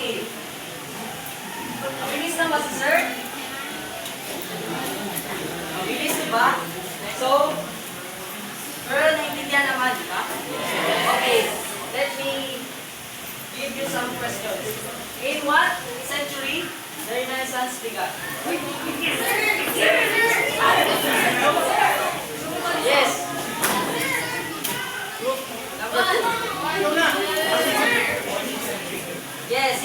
Okay. Mabilis na ba si sir? Mabilis diba? So, pero naintindihan naman, di ba? Okay. Let me give you some questions. In what century the Renaissance began? Yes. Number 2. Yes.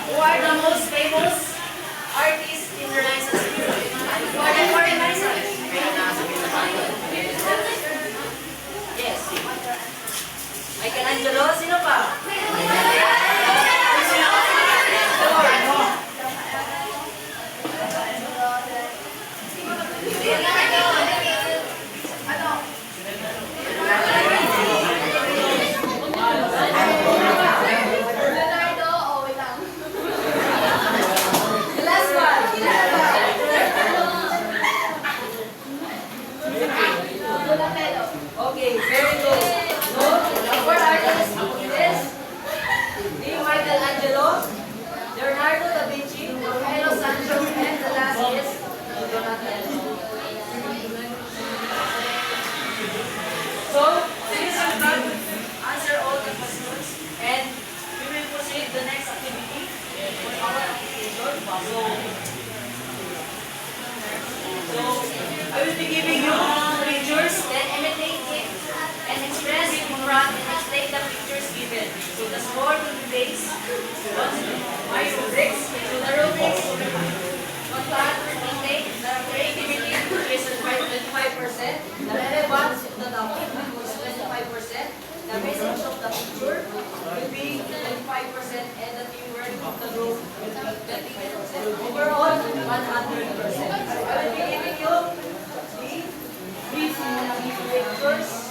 Who are the most famous artists in the Renaissance period? Who are the foreign Renaissance? Yes. Michelangelo, sino pa? Okay, very good. So, the four artists is Michelangelo, Leonardo da Vinci, Raphael Sancho, and the last is Donatello. So, since you can answer all the questions, and we will proceed the next activity for our application. So, I will be giving you pictures, then imitate it, and express in front and explain the pictures given. So the score will be based on my rubrics. So the rubrics, on that, imitate, the creativity is 25%, the relevance of the topic is 25%, the message of the picture will be 25%, and the teamwork of the group will be 25%. Overall, 100%. I will be giving you these pictures.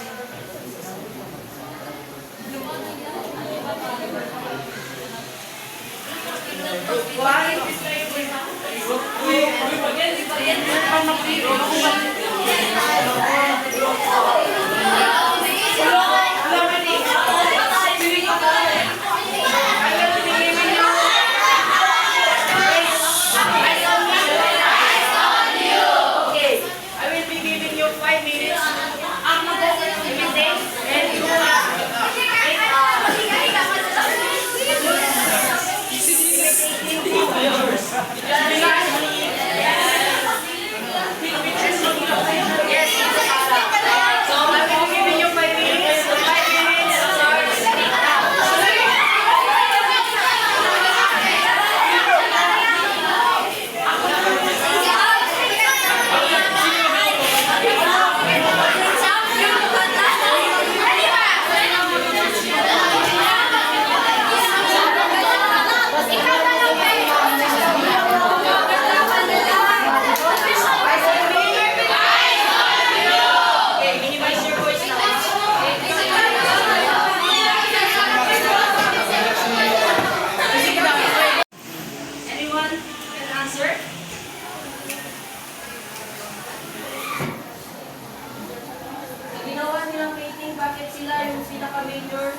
Bakit sila yung pinaka-major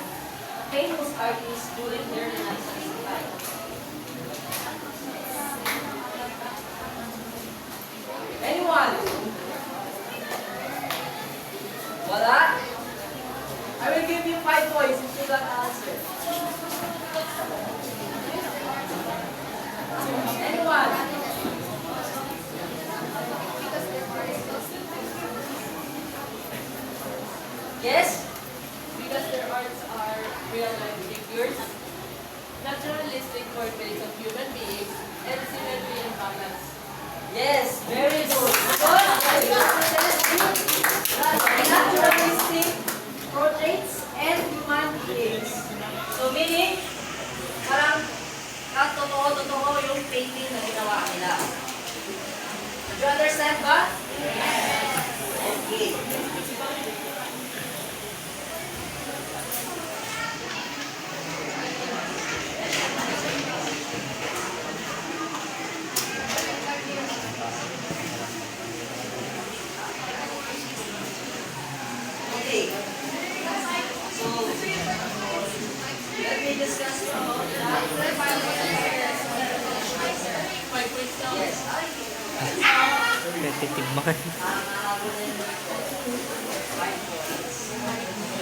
famous artists during their Renaissance time? Anyone? Wala? I will give you 5 points if you got the answer. Anyone? Yes? Because their arts are real-life figures, naturalistic portraits of human beings, and symmetry and balance. Yes, very good. Naturalistic portraits and human beings. So meaning, parang totoo-totoo yung painting na ginawa nila. Do you understand ba? Yes. Okay. Okay. So, Titigman.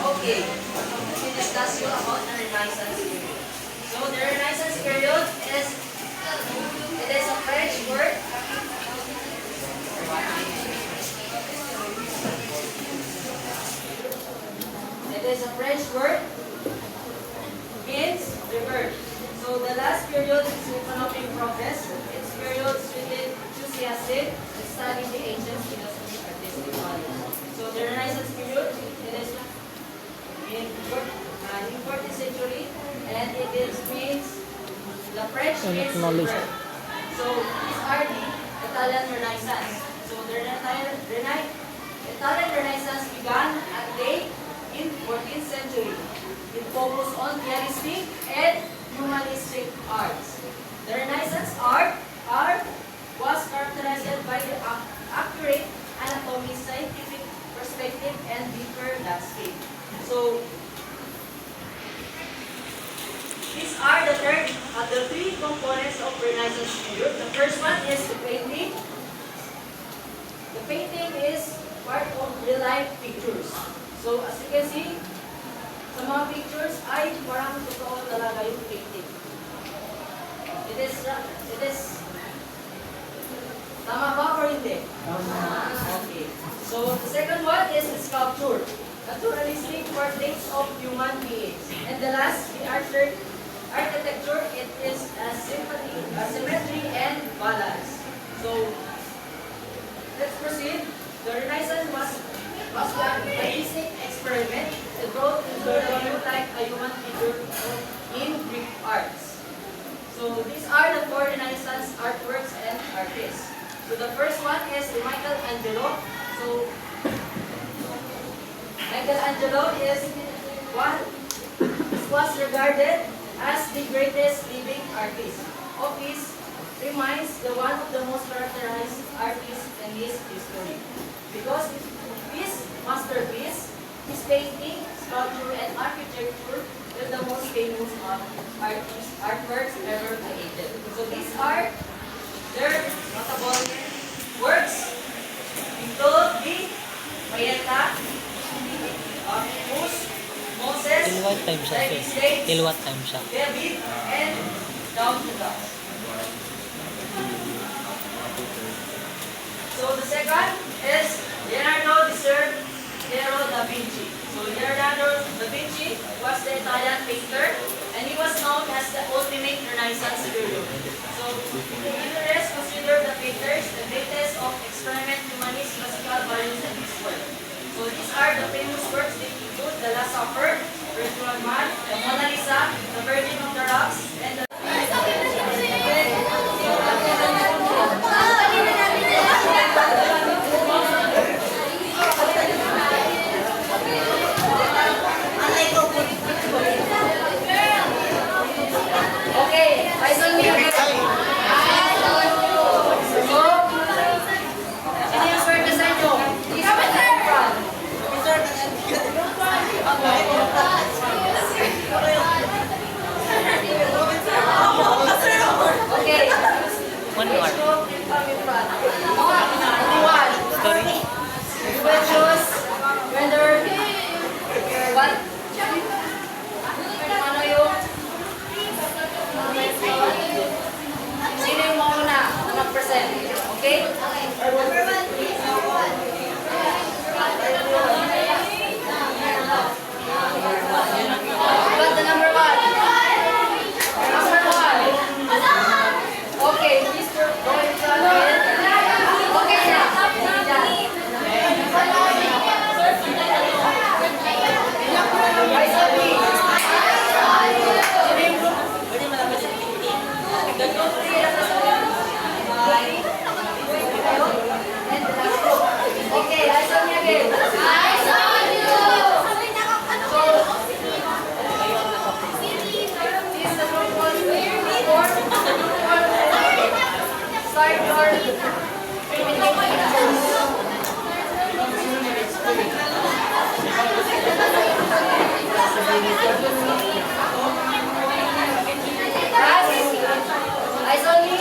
Okay, let me discuss you about the Renaissance period. So the Renaissance period is, it is a French word. It is a French word, means revert. So the last period is economic progress. Its period suited enthusiastic and studying the ancient philosophy artistic values. So the Renaissance period, it is in 14th century, and it is means the French means revert. So these are the Italian Renaissance. So the Italian Renaissance began at late in 14th century. It focused on realistic and humanistic arts. The Renaissance art was characterized by the accurate anatomy, scientific perspective, and deeper landscape. So these are the three components of Renaissance period. The first one is the painting. The painting is part of real life pictures. So as you can see, sa mga pictures ay parang totoo talaga yung painting. It is, tama ba or hindi? Okay. So the second one is the sculpture. Naturalistic portraits of human beings. And the last, the architecture, it is a symmetry and balance. So let's proceed. The Renaissance was a basic experiment. It brought into view like a human figure in Greek arts. So these are the four Renaissance artworks and artists. So the first one is Michelangelo. So Michelangelo was regarded as the greatest living artist. Of his remains the one of the most characterized artists in his history. Because his masterpiece, his painting, sculpture, and architecture are the most famous artworks ever created. So these are their notable works. Include the Mayenta, Moses, Till what time siya? Till what time siya? David, and down to God. So the second is Leonardo da Vinci. So Leonardo da Vinci was the Italian painter, and he was known as the ultimate Renaissance period. So historians consider the painters the greatest of experiment humanist classical values in this world. So these are the famous works that include The Last Supper, Virtual Man, the Mona Lisa, the Virgin of the Rocks, and the okay, eyes on me again. So, sino yung swerte sa inyo? Please come in front. Okay. One more. Come in front. One. Sorry. You will choose whether what? Ano yung sino yung mauna na mag-present? Okay? Number one, please. Got the number one. Number one. Okay, please go in front of it. Okay na. Eyes on me. The group three at the side. And the last group. Okay, eyes on me again. Eyes on you. So, this is the group one. Start your eyes on me.